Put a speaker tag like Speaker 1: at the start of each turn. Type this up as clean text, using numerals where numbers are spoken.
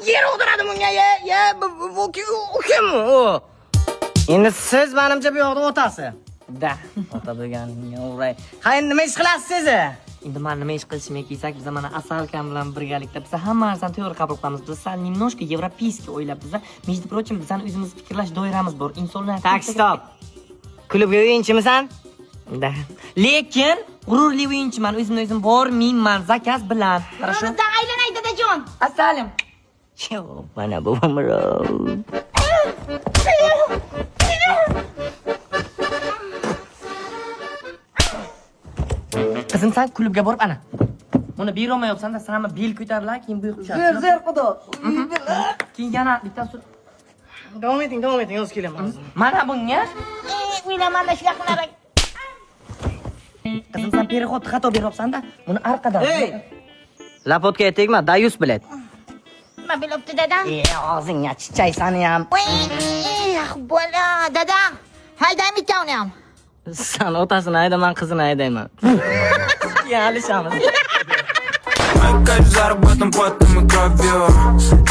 Speaker 1: yer o'tiradi bunga, u kim u? Endi siz menimcha bu yoqda otasi.
Speaker 2: Da.
Speaker 1: Ota bo'lganingga o'ray. Ha, endi nima ish qilasiz siz?
Speaker 2: Endi men nima ish qilishimga kelsak, biz mana Asalkam bilan birgalikda biz hamma narsani to'g'ri qabul qilamiz. Biz sal немножко европейский o'ylab biz, между прочим, bizning o'zimiz fikrlash doiramiz bor. Insonlar
Speaker 1: Tak, stop. Klubga o'yinchimisan?
Speaker 2: Da. Lekin g'ururli o'yinchiman, o'zimni bormayman zakaz bilan. Хорошо?
Speaker 3: Yo'ldan aylanay dadajon.
Speaker 2: Asalim.
Speaker 1: Yo, mana bu umro.
Speaker 2: Qizim, sen klubga borib ana. Buni berolmayapsan-da, sen hamma bel ko'tarilar, keyin bu yoqqa tushadi.
Speaker 1: Zer xudo.
Speaker 2: Keyin yana bittasi.
Speaker 1: Davom eting, o'z kelaman.
Speaker 2: Mana bunga
Speaker 3: O'ylamanda shunaqa qilaman.
Speaker 2: qizim, sen переход xato beryapsan-da. Buni orqadan.
Speaker 1: Ey! Lapotga tegma, dayus bilet.
Speaker 3: Nima bilibdi dadam?
Speaker 1: Og'zingga chichaysani ham.
Speaker 3: Bola, dadam. Haydaymi uni ham?
Speaker 1: Sen otasini hayda, men qizini haydayman. Keyin alishamiz.
Speaker 4: Мои кайф заработан потом и кровью.